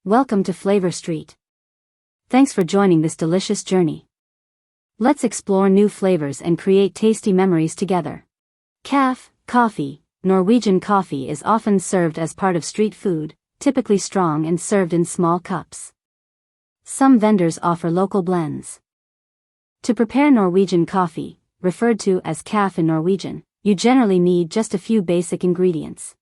Welcome to Flavor Street. Thanks for joining this delicious journey. Let's explore new flavors and create tasty memories together. Coffee. Norwegian coffee is often served as part of street food, typically strong and served in small cups. Some vendors offer local blends. To prepare Norwegian coffee, referred to as kaffe in Norwegian, you generally need just a few basic ingredients.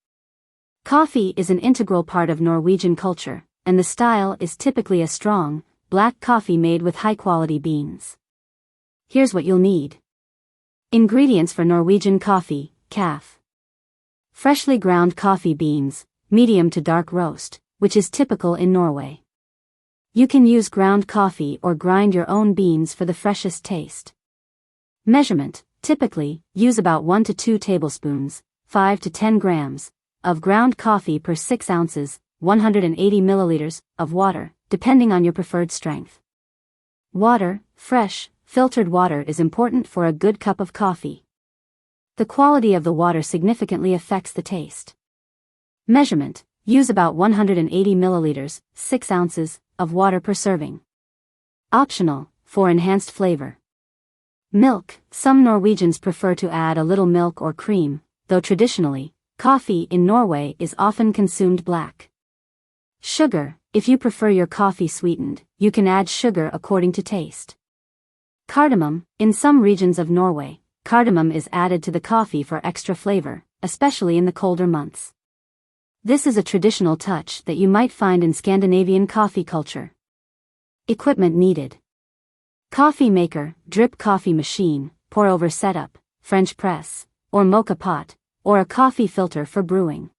Coffee is an integral part of Norwegian culture, and the style is typically a strong, black coffee made with high-quality beans. Here's what you'll need. Ingredients for Norwegian coffee, kaffe. Freshly ground coffee beans, medium to dark roast, which is typical in Norway. You can use ground coffee or grind your own beans for the freshest taste. Measurement, typically, use about 1 to 2 tablespoons, 5 to 10 grams, of ground coffee per 6 ounces, 180 milliliters, of water, depending on your preferred strength. Water, fresh, filtered water is important for a good cup of coffee. The quality of the water significantly affects the taste. Measurement, use about 180 milliliters, 6 ounces, of water per serving. Optional, for enhanced flavor. Milk, some Norwegians prefer to add a little milk or cream, though traditionally, coffee in Norway is often consumed black. Sugar, if you prefer your coffee sweetened, you can add sugar according to taste. Cardamom, in some regions of Norway, cardamom is added to the coffee for extra flavor, especially in the colder months. This is a traditional touch that you might find in Scandinavian coffee culture. Equipment needed. Coffee maker, drip coffee machine, pour-over setup, French press, or mocha pot, or a coffee filter for brewing.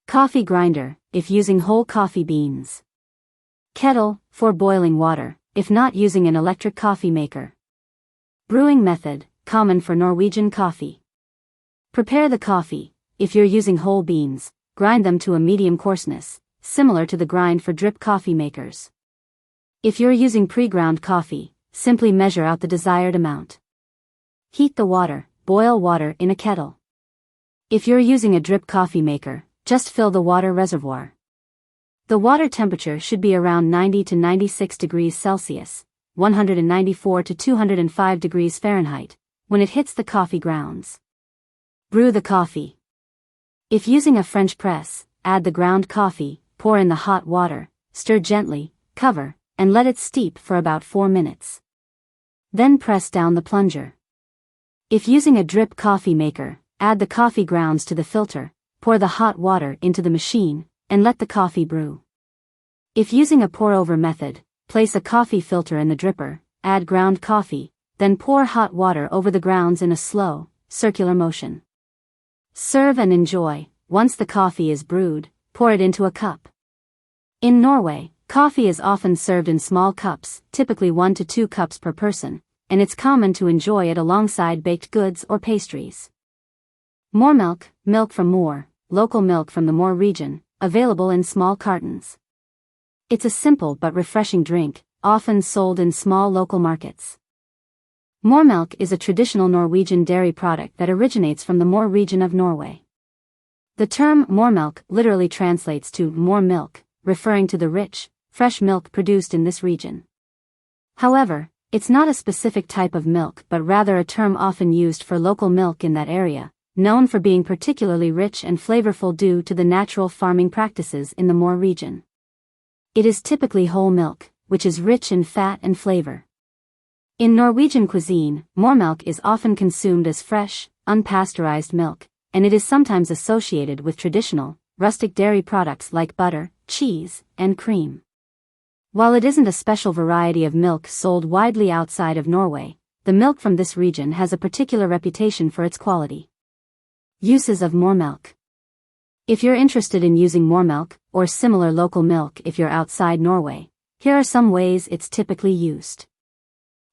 Coffee grinder, if using whole coffee beans. Kettle, for boiling water, if not using an electric coffee maker. Brewing method, common for Norwegian coffee. Prepare the coffee, if you're using whole beans, grind them to a medium coarseness, similar to the grind for drip coffee makers. If you're using pre-ground coffee, simply measure out the desired amount. Heat the water, boil water in a kettle. If you're using a drip coffee maker, just fill the water reservoir. The water temperature should be around 90 to 96 degrees Celsius, 194 to 205 degrees Fahrenheit, when it hits the coffee grounds. Brew the coffee. If using a French press, add the ground coffee, pour in the hot water, stir gently, cover, and let it steep for about 4 minutes. Then press down the plunger. If using a drip coffee maker, add the coffee grounds to the filter, pour the hot water into the machine, and let the coffee brew. If using a pour-over method, place a coffee filter in the dripper, add ground coffee, then pour hot water over the grounds in a slow, circular motion. Serve and enjoy. Once the coffee is brewed, pour it into a cup. In Norway, coffee is often served in small cups, typically 1 to 2 cups per person, and it's common to enjoy it alongside baked goods or pastries. Møremelk, milk from Møre, local milk from the Møre region, available in small cartons. It's a simple but refreshing drink, often sold in small local markets. Møremelk is a traditional Norwegian dairy product that originates from the Møre region of Norway. The term Møremelk literally translates to more milk, referring to the rich, fresh milk produced in this region. However, it's not a specific type of milk but rather a term often used for local milk in that area, known for being particularly rich and flavorful due to the natural farming practices in the Møre region. It is typically whole milk, which is rich in fat and flavor. In Norwegian cuisine, Møremelk is often consumed as fresh, unpasteurized milk, and it is sometimes associated with traditional, rustic dairy products like butter, cheese, and cream. While it isn't a special variety of milk sold widely outside of Norway, the milk from this region has a particular reputation for its quality. Uses of Møremelk. If you're interested in using Møremelk, or similar local milk if you're outside Norway, here are some ways it's typically used.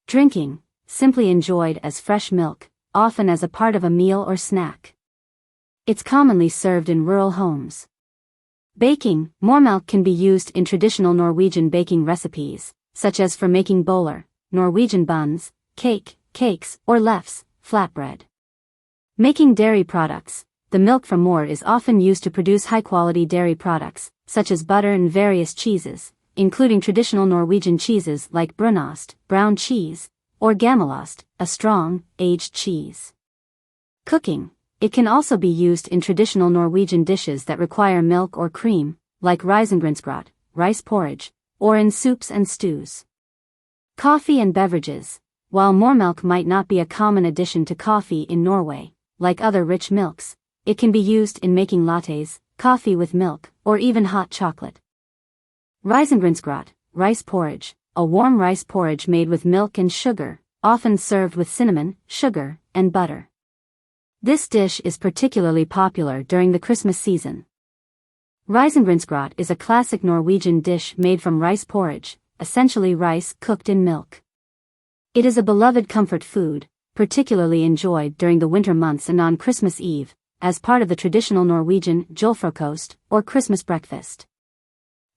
Drinking, simply enjoyed as fresh milk, often as a part of a meal or snack. It's commonly served in rural homes. Baking, Møremelk can be used in traditional Norwegian baking recipes, such as for making boller, Norwegian buns, cakes, or lefse, flatbread. Making dairy products, the milk from Moor is often used to produce high-quality dairy products, such as butter and various cheeses, including traditional Norwegian cheeses like brunost, brown cheese, or gamelost, a strong, aged cheese. Cooking. It can also be used in traditional Norwegian dishes that require milk or cream, like Risengrynsgrøt, rice porridge, or in soups and stews. Coffee and beverages. While Møremelk might not be a common addition to coffee in Norway, like other rich milks, it can be used in making lattes, coffee with milk, or even hot chocolate. Risengrynsgrøt, rice porridge, a warm rice porridge made with milk and sugar, often served with cinnamon, sugar, and butter. This dish is particularly popular during the Christmas season. Risengrynsgrøt is a classic Norwegian dish made from rice porridge, essentially rice cooked in milk. It is a beloved comfort food, particularly enjoyed during the winter months and on Christmas Eve, as part of the traditional Norwegian julefrokost, or Christmas breakfast.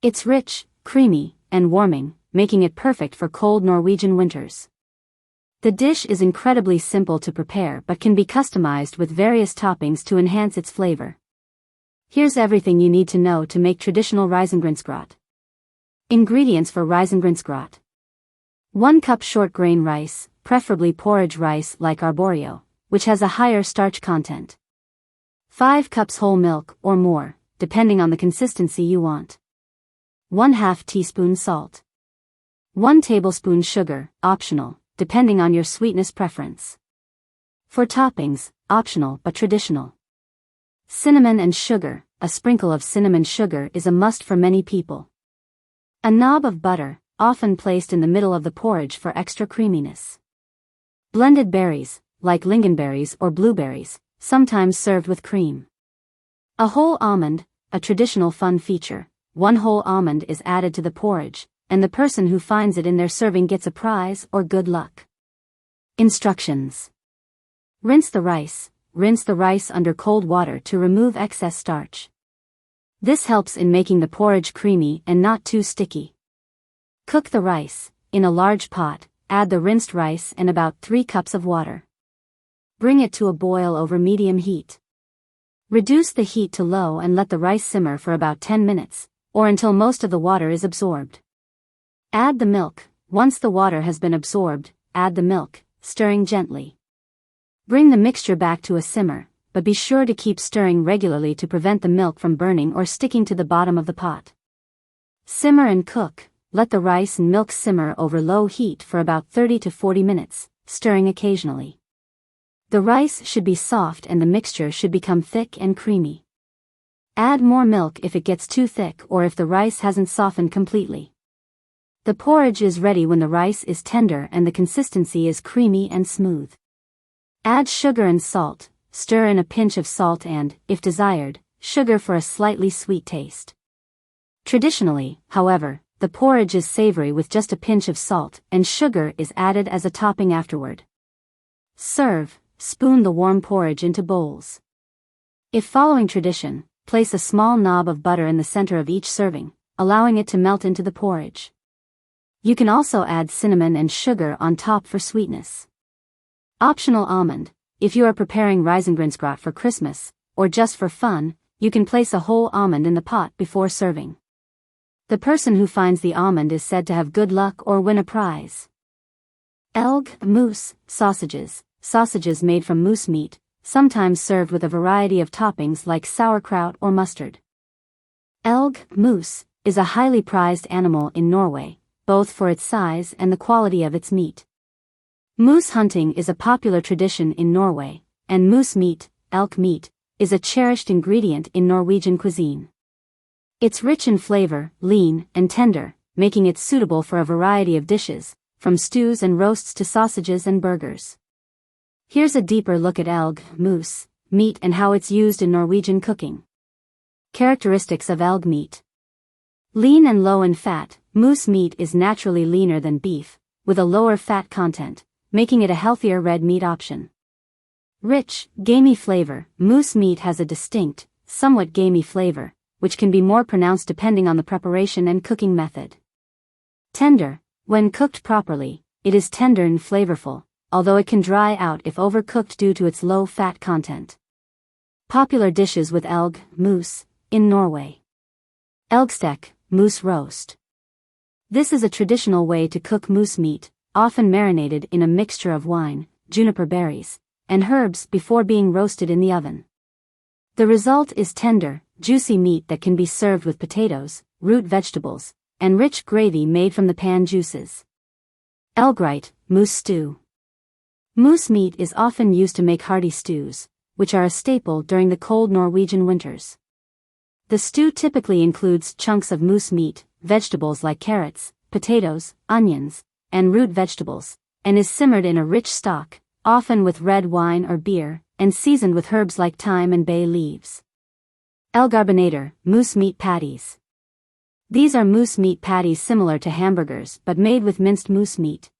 It's rich, creamy, and warming, making it perfect for cold Norwegian winters. The dish is incredibly simple to prepare but can be customized with various toppings to enhance its flavor. Here's everything you need to know to make traditional Risengrynsgrøt. Ingredients for Risengrynsgrøt. 1 cup short grain rice, preferably porridge rice like arborio, which has a higher starch content. 5 cups whole milk or more, depending on the consistency you want. 1/2 teaspoon salt. 1 tablespoon sugar, optional, depending on your sweetness preference. For toppings, optional but traditional. Cinnamon and sugar. A sprinkle of cinnamon sugar is a must for many people. A knob of butter, often placed in the middle of the porridge for extra creaminess. Blended berries, like lingonberries or blueberries, sometimes served with cream. A whole almond, a traditional fun feature. 1 whole almond is added to the porridge, and the person who finds it in their serving gets a prize or good luck. Instructions. Rinse the rice. Rinse the rice under cold water to remove excess starch. This helps in making the porridge creamy and not too sticky. Cook the rice. In a large pot, add the rinsed rice and about 3 cups of water. Bring it to a boil over medium heat. Reduce the heat to low and let the rice simmer for about 10 minutes, or until most of the water is absorbed. Add the milk. Once the water has been absorbed, add the milk, stirring gently. Bring the mixture back to a simmer, but be sure to keep stirring regularly to prevent the milk from burning or sticking to the bottom of the pot. Simmer and cook. Let the rice and milk simmer over low heat for about 30 to 40 minutes, stirring occasionally. The rice should be soft and the mixture should become thick and creamy. Add more milk if it gets too thick or if the rice hasn't softened completely. The porridge is ready when the rice is tender and the consistency is creamy and smooth. Add sugar and salt, stir in a pinch of salt and, if desired, sugar for a slightly sweet taste. Traditionally, however, the porridge is savory with just a pinch of salt and sugar is added as a topping afterward. Serve. Spoon the warm porridge into bowls. If following tradition, place a small knob of butter in the center of each serving, allowing it to melt into the porridge. You can also add cinnamon and sugar on top for sweetness. Optional almond. If you are preparing Risengrynsgrøt for Christmas, or just for fun, you can place a whole almond in the pot before serving. The person who finds the almond is said to have good luck or win a prize. Elg, moose, sausages. Sausages made from moose meat, sometimes served with a variety of toppings like sauerkraut or mustard. Elg, moose, is a highly prized animal in Norway, both for its size and the quality of its meat. Moose hunting is a popular tradition in Norway, and moose meat, elk meat, is a cherished ingredient in Norwegian cuisine. It's rich in flavor, lean, and tender, making it suitable for a variety of dishes, from stews and roasts to sausages and burgers. Here's a deeper look at elg, moose, meat and how it's used in Norwegian cooking. Characteristics of elg meat. Lean and low in fat, moose meat is naturally leaner than beef, with a lower fat content, making it a healthier red meat option. Rich, gamey flavor. Moose meat has a distinct, somewhat gamey flavor, which can be more pronounced depending on the preparation and cooking method. Tender. When cooked properly, it is tender and flavorful, although it can dry out if overcooked due to its low fat content. Popular dishes with elg, moose, in Norway. Elgstek, moose roast. This is a traditional way to cook moose meat, often marinated in a mixture of wine, juniper berries, and herbs before being roasted in the oven. The result is tender, juicy meat that can be served with potatoes, root vegetables, and rich gravy made from the pan juices. Elgryte, moose stew. Moose meat is often used to make hearty stews, which are a staple during the cold Norwegian winters. The stew typically includes chunks of moose meat, vegetables like carrots, potatoes, onions, and root vegetables, and is simmered in a rich stock, often with red wine or beer, and seasoned with herbs like thyme and bay leaves. Elgarbenator, moose meat patties. These are moose meat patties similar to hamburgers but made with minced moose meat.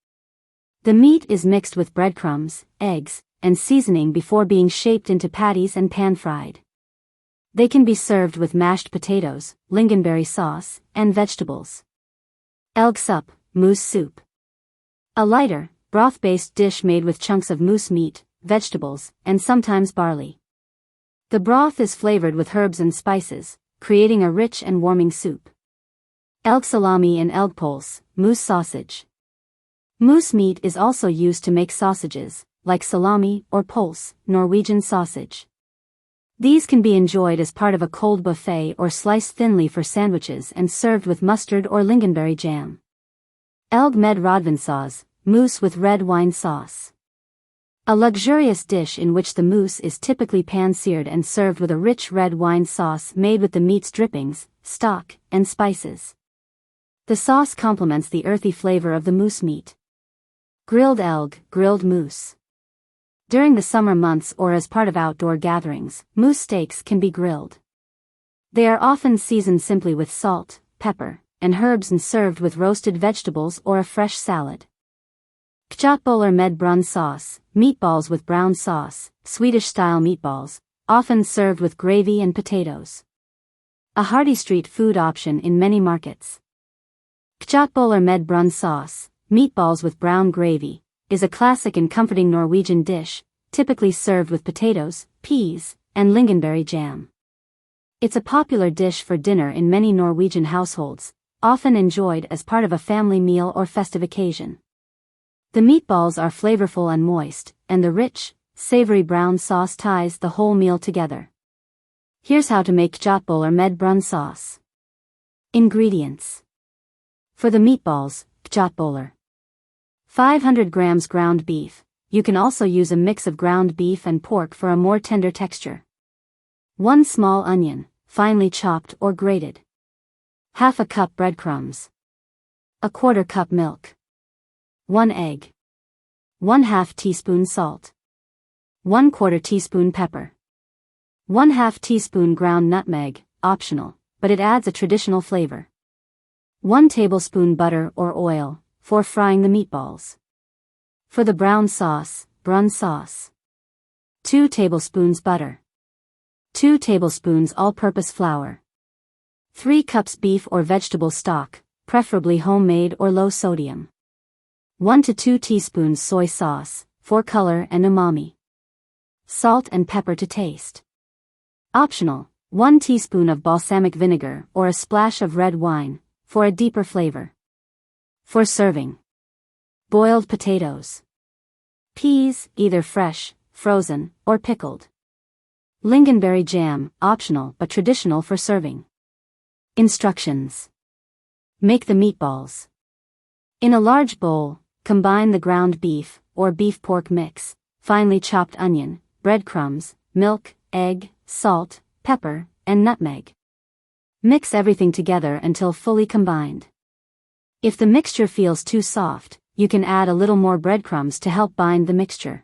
The meat is mixed with breadcrumbs, eggs, and seasoning before being shaped into patties and pan-fried. They can be served with mashed potatoes, lingonberry sauce, and vegetables. Elgsup, moose soup. A lighter, broth-based dish made with chunks of moose meat, vegetables, and sometimes barley. The broth is flavored with herbs and spices, creating a rich and warming soup. Elg salami and elgpølse, moose sausage. Moose meat is also used to make sausages, like salami or pølse, Norwegian sausage. These can be enjoyed as part of a cold buffet or sliced thinly for sandwiches and served with mustard or lingonberry jam. Elg med rødvinssaus, moose with red wine sauce. A luxurious dish in which the moose is typically pan-seared and served with a rich red wine sauce made with the meat's drippings, stock, and spices. The sauce complements the earthy flavor of the moose meat. Grilled elg, grilled moose. During the summer months or as part of outdoor gatherings, moose steaks can be grilled. They are often seasoned simply with salt, pepper, and herbs and served with roasted vegetables or a fresh salad. Kjøttboller med brun sauce, meatballs with brown sauce, Swedish-style meatballs, often served with gravy and potatoes. A hearty street food option in many markets. Kjøttboller med brun sauce, meatballs with brown gravy, is a classic and comforting Norwegian dish, typically served with potatoes, peas, and lingonberry jam. It's a popular dish for dinner in many Norwegian households, often enjoyed as part of a family meal or festive occasion. The meatballs are flavorful and moist, and the rich, savory brown sauce ties the whole meal together. Here's how to make kjøttboller med brun sauce. Ingredients. For the meatballs, kjøttboller. 500 grams ground beef. You can also use a mix of ground beef and pork for a more tender texture. 1 small onion, finely chopped or grated. Half a cup breadcrumbs. 1/4 cup milk. 1 egg. 1/2 teaspoon salt. 1/4 teaspoon pepper. 1/2 teaspoon ground nutmeg, optional, but it adds a traditional flavor. 1 tablespoon butter or oil, for frying the meatballs. For the brown sauce, brun sauce. 2 tablespoons butter. 2 tablespoons all-purpose flour. 3 cups beef or vegetable stock, preferably homemade or low sodium. 1 to 2 teaspoons soy sauce, for color and umami. Salt and pepper to taste. Optional, 1 teaspoon of balsamic vinegar or a splash of red wine, for a deeper flavor. For serving. Boiled potatoes. Peas, either fresh, frozen, or pickled. Lingonberry jam, optional but traditional for serving. Instructions. Make the meatballs. In a large bowl, combine the ground beef, or beef-pork mix, finely chopped onion, breadcrumbs, milk, egg, salt, pepper, and nutmeg. Mix everything together until fully combined. If the mixture feels too soft, you can add a little more breadcrumbs to help bind the mixture.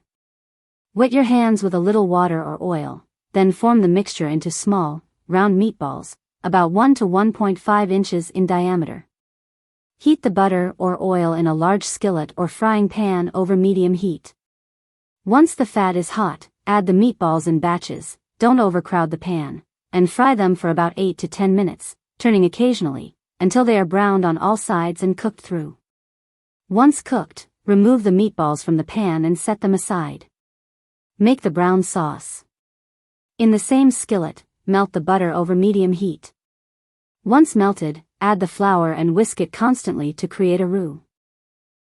Wet your hands with a little water or oil, then form the mixture into small, round meatballs, about 1 to 1.5 inches in diameter. Heat the butter or oil in a large skillet or frying pan over medium heat. Once the fat is hot, add the meatballs in batches, don't overcrowd the pan, and fry them for about 8 to 10 minutes, turning occasionally, until they are browned on all sides and cooked through. Once cooked, remove the meatballs from the pan and set them aside. Make the brown sauce. In the same skillet, melt the butter over medium heat. Once melted, add the flour and whisk it constantly to create a roux.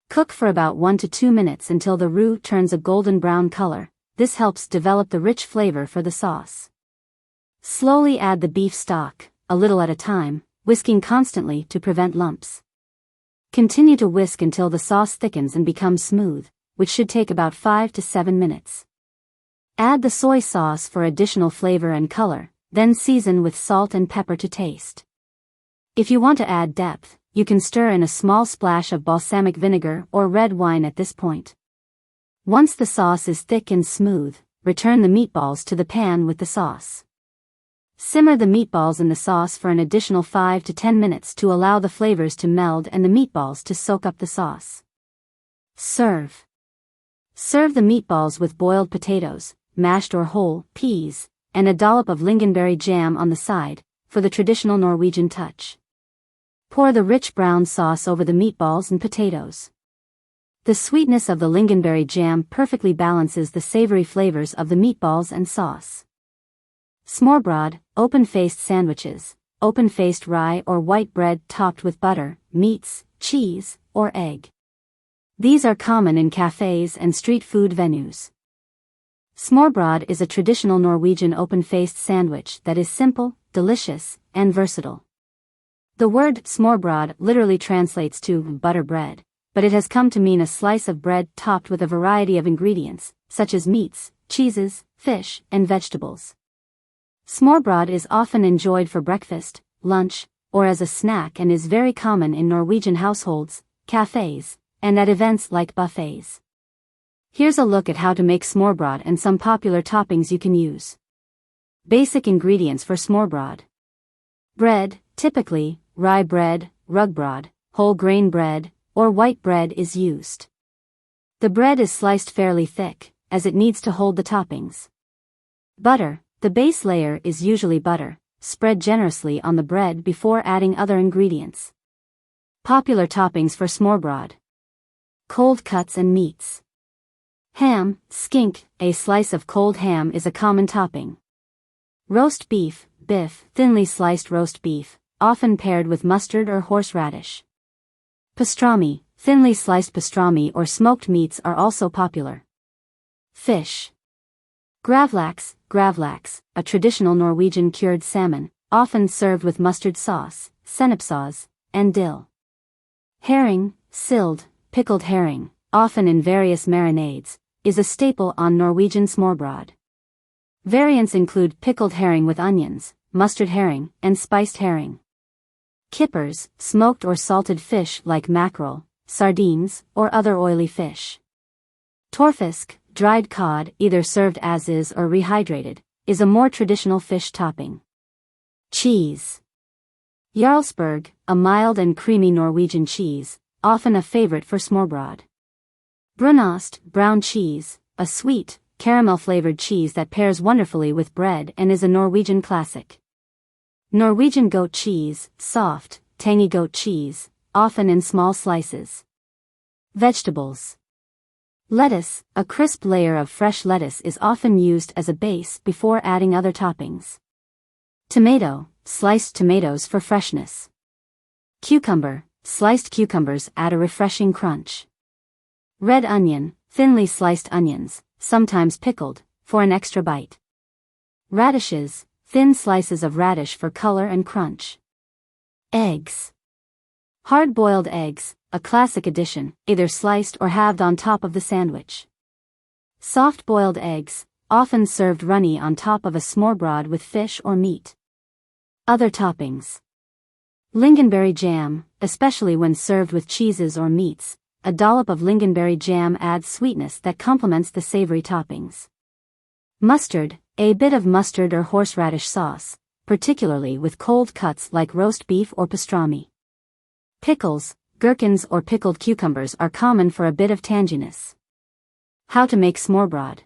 Cook for about 1 to 2 minutes until the roux turns a golden brown color. This helps develop the rich flavor for the sauce. Slowly add the beef stock, a little at a time, whisking constantly to prevent lumps. Continue to whisk until the sauce thickens and becomes smooth, which should take about 5 to 7 minutes. Add the soy sauce for additional flavor and color, then season with salt and pepper to taste. If you want to add depth, you can stir in a small splash of balsamic vinegar or red wine at this point. Once the sauce is thick and smooth, return the meatballs to the pan with the sauce. Simmer the meatballs in the sauce for an additional 5 to 10 minutes to allow the flavors to meld and the meatballs to soak up the sauce. Serve. Serve the meatballs with boiled potatoes, mashed or whole, peas, and a dollop of lingonberry jam on the side, for the traditional Norwegian touch. Pour the rich brown sauce over the meatballs and potatoes. The sweetness of the lingonberry jam perfectly balances the savory flavors of the meatballs and sauce. Smørbrød, open-faced sandwiches, open-faced rye or white bread topped with butter, meats, cheese, or egg. These are common in cafes and street food venues. Smørbrød is a traditional Norwegian open-faced sandwich that is simple, delicious, and versatile. The word smørbrød literally translates to butter bread, but it has come to mean a slice of bread topped with a variety of ingredients, such as meats, cheeses, fish, and vegetables. Smørbrød is often enjoyed for breakfast, lunch, or as a snack and is very common in Norwegian households, cafes, and at events like buffets. Here's a look at how to make smørbrød and some popular toppings you can use. Basic ingredients for smørbrød. Bread, typically, rye bread, rugbrød, whole grain bread, or white bread is used. The bread is sliced fairly thick, as it needs to hold the toppings. Butter, the base layer is usually butter, spread generously on the bread before adding other ingredients. Popular toppings for smørbrød. Cold cuts and meats. Ham, skink, a slice of cold ham is a common topping. Roast beef, biff, thinly sliced roast beef, often paired with mustard or horseradish. Pastrami, thinly sliced pastrami or smoked meats are also popular. Fish. Gravlax, a traditional Norwegian cured salmon, often served with mustard sauce, sennepsauce, and dill. Herring, sild, pickled herring, often in various marinades, is a staple on Norwegian smørbrød. Variants include pickled herring with onions, mustard herring, and spiced herring. Kippers, smoked or salted fish like mackerel, sardines, or other oily fish. Torfisk, dried cod, either served as is or rehydrated, is a more traditional fish topping. Cheese. Jarlsberg, a mild and creamy Norwegian cheese, often a favorite for smørbrød. Brunost, brown cheese, a sweet, caramel-flavored cheese that pairs wonderfully with bread and is a Norwegian classic. Norwegian goat cheese, soft, tangy goat cheese, often in small slices. Vegetables. Lettuce, a crisp layer of fresh lettuce is often used as a base before adding other toppings. Tomato, sliced tomatoes for freshness. Cucumber, sliced cucumbers add a refreshing crunch. Red onion, thinly sliced onions, sometimes pickled, for an extra bite. Radishes, thin slices of radish for color and crunch. Eggs. Hard-boiled eggs, a classic addition, either sliced or halved on top of the sandwich. Soft-boiled eggs, often served runny on top of a smørbrød with fish or meat. Other toppings. Lingonberry jam, especially when served with cheeses or meats, a dollop of lingonberry jam adds sweetness that complements the savory toppings. Mustard, a bit of mustard or horseradish sauce, particularly with cold cuts like roast beef or pastrami. Pickles, gherkins or pickled cucumbers are common for a bit of tanginess. How to make smørbrød.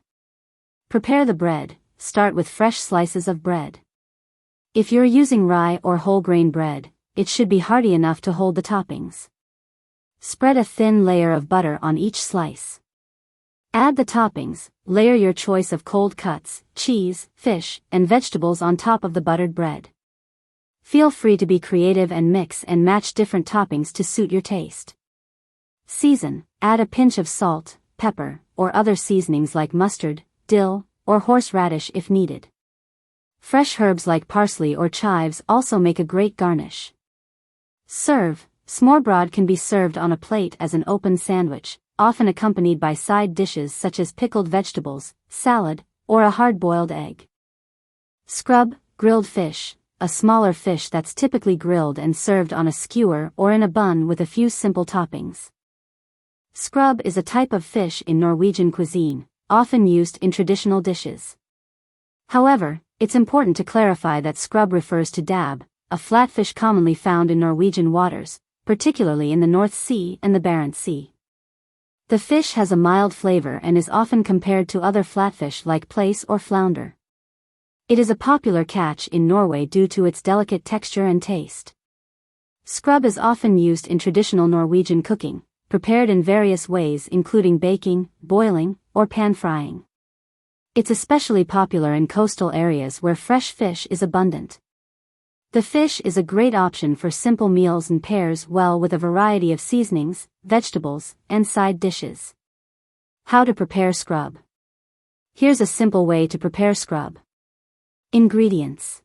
Prepare the bread, start with fresh slices of bread. If you're using rye or whole grain bread, it should be hearty enough to hold the toppings. Spread a thin layer of butter on each slice. Add the toppings, layer your choice of cold cuts, cheese, fish, and vegetables on top of the buttered bread. Feel free to be creative and mix and match different toppings to suit your taste. Season, add a pinch of salt, pepper, or other seasonings like mustard, dill, or horseradish if needed. Fresh herbs like parsley or chives also make a great garnish. Serve. Smørbrød can be served on a plate as an open sandwich, often accompanied by side dishes such as pickled vegetables, salad, or a hard-boiled egg. Skrubb, grilled fish, a smaller fish that's typically grilled and served on a skewer or in a bun with a few simple toppings. Skrubb is a type of fish in Norwegian cuisine, often used in traditional dishes. However, it's important to clarify that skrubb refers to dab, a flatfish commonly found in Norwegian waters, particularly in the North Sea and the Barents Sea. The fish has a mild flavor and is often compared to other flatfish like plaice or flounder. It is a popular catch in Norway due to its delicate texture and taste. Skrubb is often used in traditional Norwegian cooking, prepared in various ways including baking, boiling, or pan-frying. It's especially popular in coastal areas where fresh fish is abundant. The fish is a great option for simple meals and pairs well with a variety of seasonings, vegetables, and side dishes. How to prepare skrubb. Here's a simple way to prepare skrubb. Ingredients.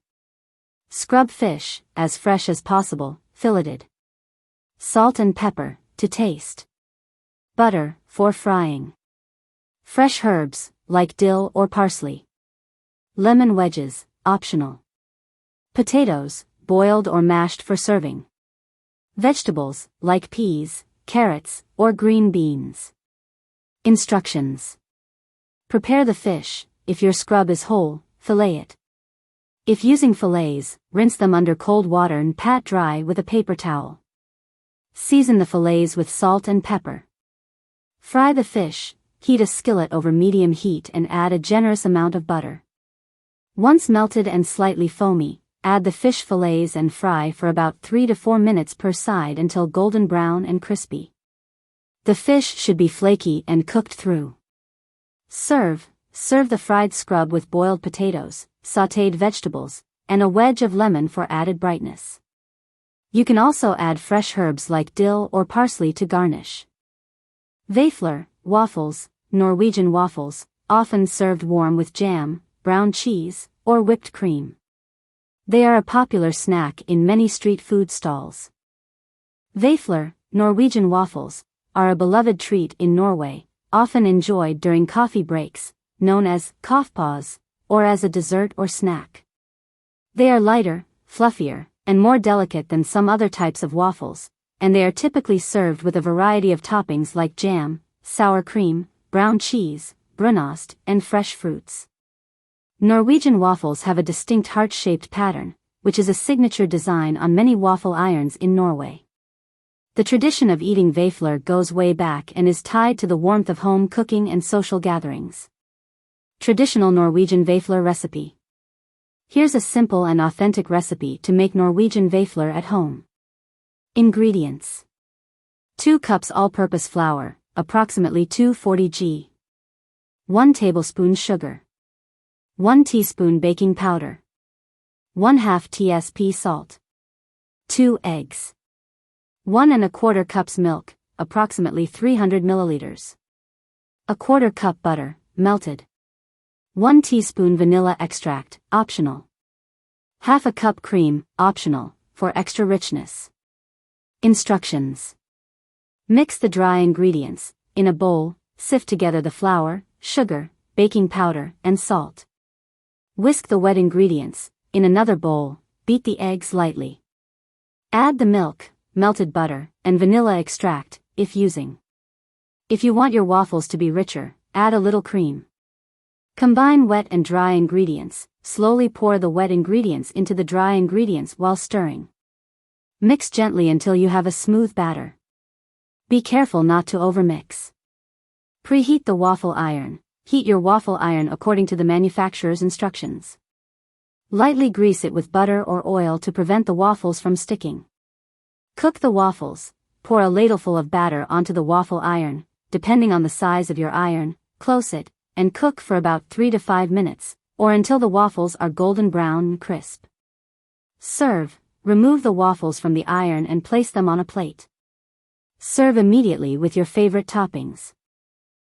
Skrubb fish, as fresh as possible, filleted. Salt and pepper, to taste. Butter, for frying. Fresh herbs, like dill or parsley. Lemon wedges, optional. Potatoes, boiled or mashed for serving. Vegetables, like peas, carrots, or green beans. Instructions. Prepare the fish. If your skrubb is whole, fillet it. If using fillets, rinse them under cold water and pat dry with a paper towel. Season the fillets with salt and pepper. Fry the fish. Heat a skillet over medium heat and add a generous amount of butter. Once melted and slightly foamy, add the fish fillets and fry for about 3 to 4 minutes per side until golden brown and crispy. The fish should be flaky and cooked through. Serve the fried skrubb with boiled potatoes, sautéed vegetables, and a wedge of lemon for added brightness. You can also add fresh herbs like dill or parsley to garnish. Vafler, waffles, Norwegian waffles, often served warm with jam, brown cheese, or whipped cream. They are a popular snack in many street food stalls. Vafler, Norwegian waffles, are a beloved treat in Norway, often enjoyed during coffee breaks, known as kaffepause, or as a dessert or snack. They are lighter, fluffier, and more delicate than some other types of waffles, and they are typically served with a variety of toppings like jam, sour cream, brown cheese, brunost, and fresh fruits. Norwegian waffles have a distinct heart-shaped pattern, which is a signature design on many waffle irons in Norway. The tradition of eating vafler goes way back and is tied to the warmth of home cooking and social gatherings. Traditional Norwegian vafler recipe. Here's a simple and authentic recipe to make Norwegian vafler at home. Ingredients. 2 cups all-purpose flour, approximately 240 g. 1 tablespoon sugar. 1 teaspoon baking powder. 1/2 tsp salt. 2 eggs. 1 1/4 cups milk, approximately 300 milliliters. 1/4 cup butter, melted. 1 teaspoon vanilla extract, optional. 1/2 cup cream, optional, for extra richness. Instructions. Mix the dry ingredients. In a bowl, sift together the flour, sugar, baking powder, and salt. Whisk the wet ingredients. In another bowl, beat the eggs lightly. Add the milk, melted butter, and vanilla extract, if using. If you want your waffles to be richer, add a little cream. Combine wet and dry ingredients. Slowly pour the wet ingredients into the dry ingredients while stirring. Mix gently until you have a smooth batter. Be careful not to overmix. Preheat the waffle iron. Heat your waffle iron according to the manufacturer's instructions. Lightly grease it with butter or oil to prevent the waffles from sticking. Cook the waffles. Pour a ladleful of batter onto the waffle iron, depending on the size of your iron, Close it, and cook for about 3 to 5 minutes, or until the waffles are golden brown and crisp. Serve. Remove the waffles from the iron and place them on a plate. Serve immediately with your favorite toppings.